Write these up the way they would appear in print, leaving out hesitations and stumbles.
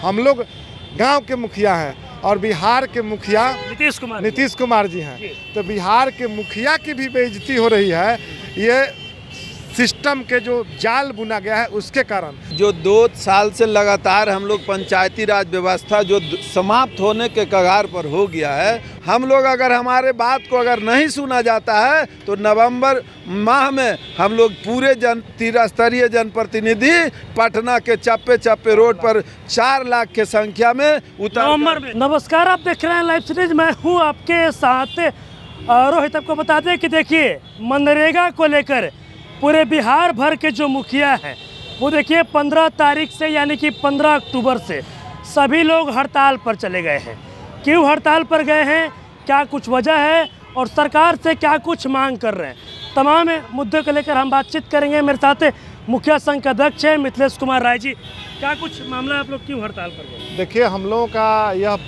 हम लोग गांव के मुखिया हैं और बिहार के मुखिया नीतीश कुमार जी हैं, तो बिहार के मुखिया की भी बेइज्जती हो रही है। ये सिस्टम के जो जाल बुना गया है उसके कारण। जो 2 साल से लगातार हम लोग पंचायती राज व्यवस्था जो समाप्त होने के कगार पर हो गया है, हम लोग अगर हमारे बात को अगर नहीं सुना जाता है तो नवंबर माह में हम लोग पूरे त्रिस्तरीय जनप्रतिनिधि पटना के चप्पे चप्पे रोड पर 4 लाख के संख्या में उतर। नमस्कार, आप देख रहे हैं लाइव सीरीज, मैं हूँ आपके साथ रोहित। आपको बता दें कि देखिए मनरेगा को लेकर पूरे बिहार भर के जो मुखिया हैं वो देखिए 15 तारीख से यानी कि 15 अक्टूबर से सभी लोग हड़ताल पर चले गए हैं। क्यों हड़ताल पर गए हैं, क्या कुछ वजह है और सरकार से क्या कुछ मांग कर रहे हैं, तमाम मुद्दों को लेकर हम बातचीत करेंगे। मेरे साथ मुखिया संघ के अध्यक्ष हैं मिथिलेश कुमार राय जी। क्या कुछ मामला, आप लोग क्यों हड़ताल पर गए? देखिए, हम लोगों का यह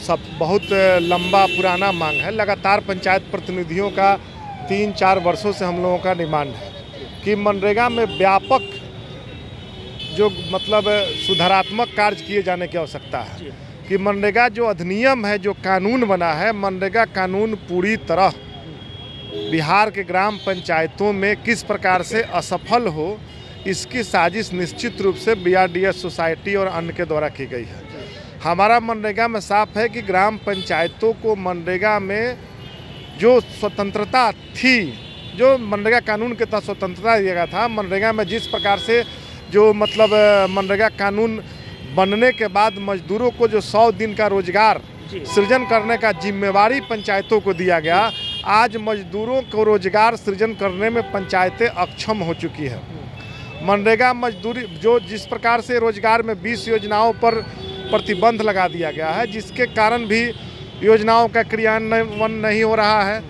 सब बहुत लंबा पुराना मांग है। लगातार पंचायत प्रतिनिधियों का 3-4 वर्षों से हम लोगों का डिमांड है कि मनरेगा में व्यापक जो मतलब सुधारात्मक कार्य किए जाने की आवश्यकता है। कि मनरेगा जो अधिनियम है, जो कानून बना है, मनरेगा कानून पूरी तरह बिहार के ग्राम पंचायतों में किस प्रकार से असफल हो, इसकी साजिश निश्चित रूप से BRDS सोसाइटी और अन्य के द्वारा की गई है। हमारा मनरेगा में साफ है कि ग्राम पंचायतों को मनरेगा में जो स्वतंत्रता थी, जो मनरेगा कानून के तहत स्वतंत्रता दिया गया था, मनरेगा में जिस प्रकार से जो मतलब मनरेगा कानून बनने के बाद मजदूरों को जो 100 दिन का रोजगार सृजन करने का जिम्मेवारी पंचायतों को दिया गया, आज मजदूरों को रोजगार सृजन करने में पंचायतें अक्षम हो चुकी है। मनरेगा मजदूरी जो जिस प्रकार से रोजगार में 20 योजनाओं पर प्रतिबंध लगा दिया गया है, जिसके कारण भी योजनाओं का क्रियान्वयन नहीं हो रहा है।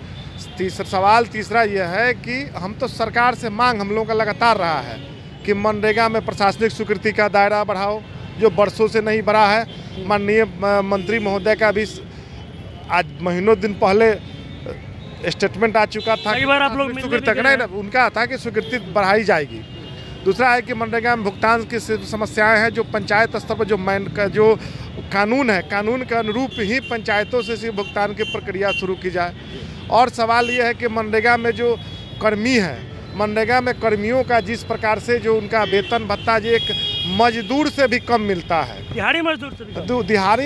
तीसरा यह है कि हम तो सरकार से मांग हम लोगों का लगातार रहा है कि मनरेगा में प्रशासनिक स्वीकृति का दायरा बढ़ाओ, जो वर्षों से नहीं बढ़ा है। माननीय मंत्री महोदय का भी आज महीनों दिन पहले स्टेटमेंट आ चुका था, कई बार आप लोग स्वीकृति नहीं, उनका था कि स्वीकृति बढ़ाई जाएगी। दूसरा है कि मनरेगा में भुगतान की समस्याएं हैं, जो पंचायत स्तर पर जो कानून है, कानून के अनुरूप ही पंचायतों से भुगतान की प्रक्रिया शुरू की जाए। और सवाल ये है कि मनरेगा में जो कर्मी है, मनरेगा में कर्मियों का जिस प्रकार से जो उनका वेतन भत्ता जो एक मजदूर से भी कम मिलता है, दिहाड़ी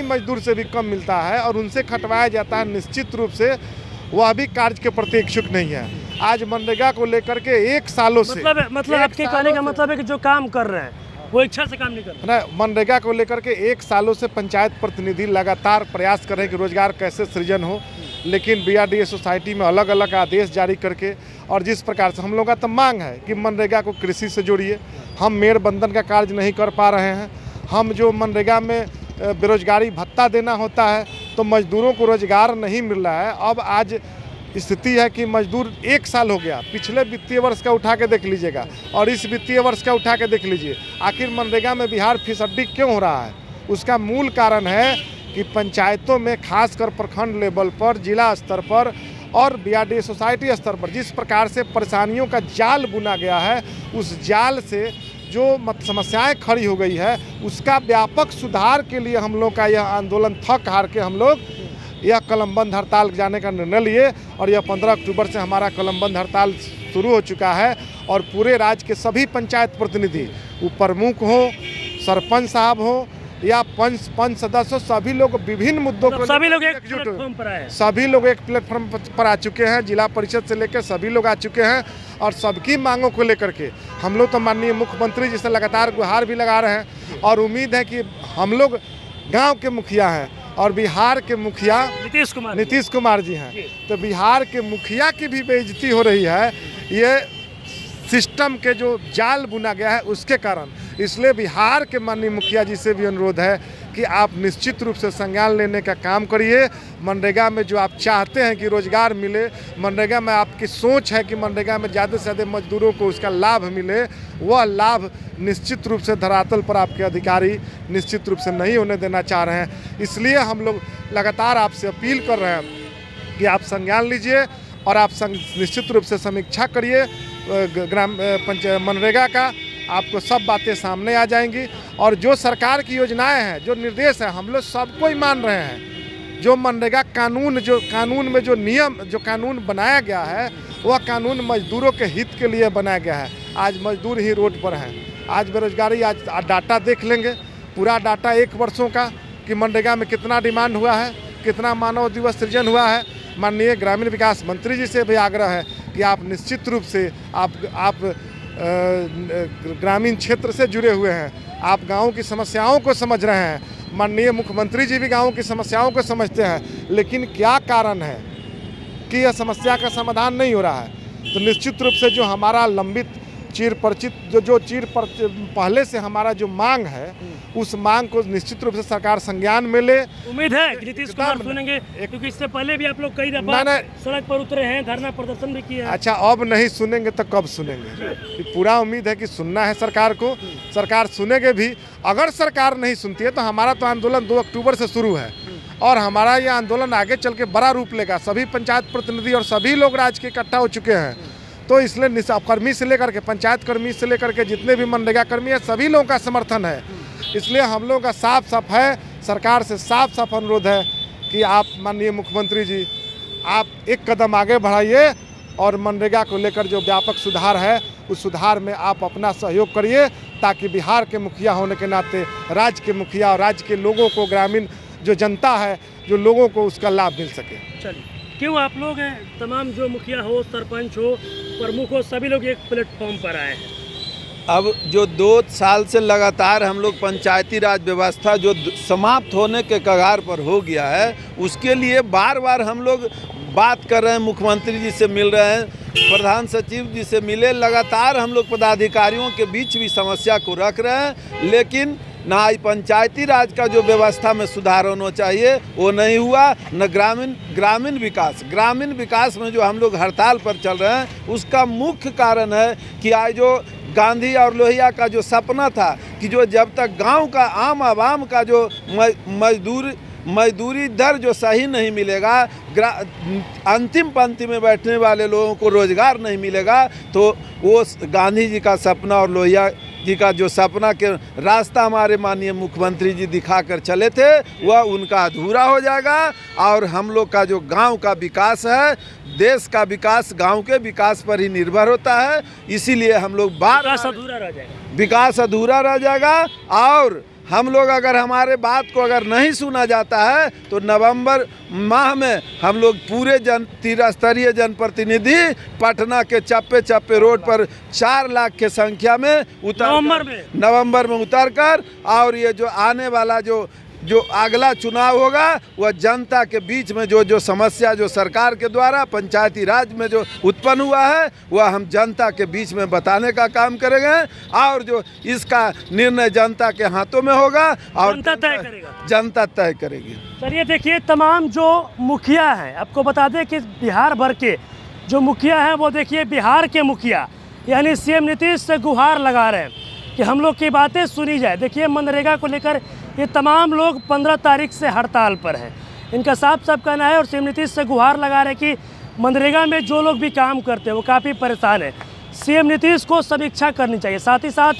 मजदूर से भी कम मिलता है और उनसे खटवाया जाता है, निश्चित रूप से वह भी कार्य के प्रति इच्छुक नहीं है। आज मनरेगा को लेकर के 1 सालों से मतलब आपके कहने का मतलब है कि जो काम कर रहे हैं वो इच्छा से काम नहीं कर रहे हैं। मनरेगा को लेकर के 1 सालों से पंचायत प्रतिनिधि लगातार प्रयास कर रहे हैं कि रोजगार कैसे सृजन हो, लेकिन BRDS सोसाइटी में अलग अलग आदेश जारी करके और जिस प्रकार से हम लोगों का तो मांग है कि मनरेगा को कृषि से जोड़िए। हम मेड़ बंधन का कार्य नहीं कर पा रहे हैं। हम जो मनरेगा में बेरोजगारी भत्ता देना होता है तो मजदूरों को रोजगार नहीं मिल रहा है। अब आज स्थिति है कि मजदूर 1 साल हो गया, पिछले वित्तीय वर्ष का उठा के देख लीजिएगा और इस वित्तीय वर्ष का उठा के देख लीजिए, आखिर मनरेगा में बिहार फिसड्डी क्यों हो रहा है? उसका मूल कारण है कि पंचायतों में खासकर प्रखंड लेवल पर, जिला स्तर पर और BRDS सोसाइटी स्तर पर जिस प्रकार से परेशानियों का जाल बुना गया है, उस जाल से जो समस्याएं खड़ी हो गई है, उसका व्यापक सुधार के लिए हम लोग का यह आंदोलन थक हार के हम लोग यह कलमबंद हड़ताल जाने का निर्णय लिए और यह 15 अक्टूबर से हमारा कलमबंद हड़ताल शुरू हो चुका है। और पूरे राज्य के सभी पंचायत प्रतिनिधि, प्रमुख हो, सरपंच साहब हो या पंच सदस्य, सभी लोग विभिन्न मुद्दों को सभी लोग एक प्लेटफॉर्म पर आए, सभी लोग एक प्लेटफॉर्म पर आ चुके हैं। जिला परिषद से लेकर सभी लोग आ चुके हैं और सबकी मांगों को लेकर के हम लोग तो माननीय मुख्यमंत्री जी से लगातार गुहार भी लगा रहे हैं और उम्मीद है कि हम लोग गांव के मुखिया हैं और बिहार के मुखिया नीतीश कुमार जी हैं, तो बिहार के मुखिया की भी बेइज्जती हो रही है। ये सिस्टम के जो जाल बुना गया है उसके कारण। इसलिए बिहार के माननीय मुखिया जी से भी अनुरोध है कि आप निश्चित रूप से संज्ञान लेने का काम करिए। मनरेगा में जो आप चाहते हैं कि रोजगार मिले, मनरेगा में आपकी सोच है कि मनरेगा में ज़्यादा से ज़्यादा मजदूरों को उसका लाभ मिले, वह लाभ निश्चित रूप से धरातल पर आपके अधिकारी निश्चित रूप से नहीं होने देना चाह रहे हैं। इसलिए हम लोग लगातार आपसे अपील कर रहे हैं कि आप संज्ञान लीजिए और आप निश्चित रूप से समीक्षा करिए ग्राम पंचायत मनरेगा का, आपको सब बातें सामने आ जाएंगी और जो सरकार की योजनाएं हैं, जो निर्देश है, हम लोग सबको ही मान रहे हैं। जो मनरेगा कानून में जो नियम, जो कानून बनाया गया है, वह कानून मजदूरों के हित के लिए बनाया गया है। आज मजदूर ही रोड पर हैं, आज बेरोजगारी, आज डाटा देख लेंगे, पूरा डाटा 1 वर्षों का कि मनरेगा में कितना डिमांड हुआ है, कितना मानव दिवस सृजन हुआ है। माननीय ग्रामीण विकास मंत्री जी से भी आग्रह है कि आप निश्चित रूप से आप ग्रामीण क्षेत्र से जुड़े हुए हैं, आप गाँव की समस्याओं को समझ रहे हैं। माननीय मुख्यमंत्री जी भी गाँव की समस्याओं को समझते हैं, लेकिन क्या कारण है कि यह समस्या का समाधान नहीं हो रहा है। तो निश्चित रूप से जो हमारा लंबित पहले से हमारा जो मांग है, उस मांग को निश्चित रूप से सरकार संज्ञान में ले। उम्मीद है कि नीतीश कुमार सुनेंगे, क्योंकि इससे पहले भी आप लोग कई दफा सड़क पर उतरे हैं, धरना प्रदर्शन भी किया है। अच्छा, अब नहीं सुनेंगे तो कब सुनेंगे? कि पूरा उम्मीद है कि सुनना है सरकार को, सरकार सुनेंगे भी। अगर सरकार नहीं सुनती है तो हमारा तो आंदोलन 2 अक्टूबर से शुरू है और हमारा ये आंदोलन आगे चल के बड़ा रूप लेगा। सभी पंचायत प्रतिनिधि और सभी लोग राज्य के इकट्ठा हो चुके हैं, तो इसलिए कर्मी से लेकर के, पंचायत कर्मी से लेकर के जितने भी मनरेगा कर्मी है, सभी लोगों का समर्थन है। इसलिए हम लोगों का साफ है, सरकार से साफ अनुरोध है कि आप माननीय मुख्यमंत्री जी, आप एक कदम आगे बढ़ाइए और मनरेगा को लेकर जो व्यापक सुधार है, उस सुधार में आप अपना सहयोग करिए, ताकि बिहार के मुखिया होने के नाते राज्य के मुखिया और राज्य के लोगों को, ग्रामीण जो जनता है, जो लोगों को उसका लाभ मिल सके। चलिए, क्यों आप लोग हैं, तमाम जो मुखिया हो, सरपंच हो, प्रमुख हो, सभी लोग एक प्लेटफॉर्म पर आए हैं। अब जो 2 साल से लगातार हम लोग पंचायती राज व्यवस्था जो समाप्त होने के कगार पर हो गया है, उसके लिए बार हम लोग बात कर रहे हैं। मुख्यमंत्री जी से मिल रहे हैं, प्रधान सचिव जी से मिले, लगातार हम लोग पदाधिकारियों के बीच भी समस्या को रख रहे हैं, लेकिन ना पंचायती राज का जो व्यवस्था में सुधार होना चाहिए वो नहीं हुआ, न ग्रामीण विकास में जो हम लोग हड़ताल पर चल रहे हैं, उसका मुख्य कारण है कि आज जो गांधी और लोहिया का जो सपना था कि जो जब तक गांव का आम आवाम का जो मजदूरी दर जो सही नहीं मिलेगा, अंतिम पंक्ति में बैठने वाले लोगों को रोजगार नहीं मिलेगा, तो वो गांधी जी का सपना और लोहिया जी का जो सपना के रास्ता हमारे माननीय मुख्यमंत्री जी दिखा कर चले थे, वह उनका अधूरा हो जाएगा। और हम लोग का जो गांव का विकास है, देश का विकास गांव के विकास पर ही निर्भर होता है। इसीलिए हम लोग विकास अधूरा रह जाएगा। और हम लोग अगर हमारे बात को अगर नहीं सुना जाता है तो नवंबर माह में हम लोग पूरे त्रिस्तरीय जनप्रतिनिधि पटना के चप्पे रोड पर 4 लाख के संख्या में नवंबर में उतरकर, और ये जो आने वाला जो अगला चुनाव होगा, वह जनता के बीच में जो समस्या जो सरकार के द्वारा पंचायती राज में जो उत्पन्न हुआ है, वह हम जनता के बीच में बताने का काम करेंगे। और जो इसका निर्णय जनता के हाथों में होगा और जनता तय करेगी। चलिए, देखिए, तमाम जो मुखिया हैं, आपको बता दें कि बिहार भर के जो मुखिया हैं, वो देखिए बिहार के मुखिया यानी सीएम नीतीश से गुहार लगा रहे हैं कि हम लोग की बातें सुनी जाए। देखिए, मनरेगा को लेकर ये तमाम लोग 15 तारीख से हड़ताल पर हैं। इनका साफ कहना है और सीएम नीतीश से गुहार लगा रहे कि मनरेगा में जो लोग भी काम करते हैं वो काफ़ी परेशान है। सीएम नीतीश को समीक्षा करनी चाहिए। साथ ही साथ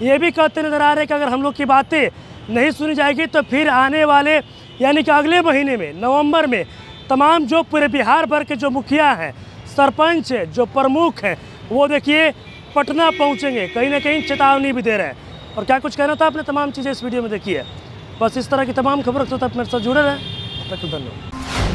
ये भी कहते नजर आ रहे कि अगर हम लोग की बातें नहीं सुनी जाएगी तो फिर आने वाले यानी कि अगले महीने में, नवंबर में, तमाम जो पूरे बिहार भर के जो मुखिया हैं, सरपंच हैं, जो प्रमुख हैं, वो देखिए पटना पहुँचेंगे। कहीं ना कहीं चेतावनी भी दे रहे हैं। और क्या कुछ कहना था आपने, तमाम चीज़ें इस वीडियो में देखी है। बस इस तरह की तमाम खबरों के साथ आप मेरे साथ जुड़े रहें। तब तक धन्यवाद।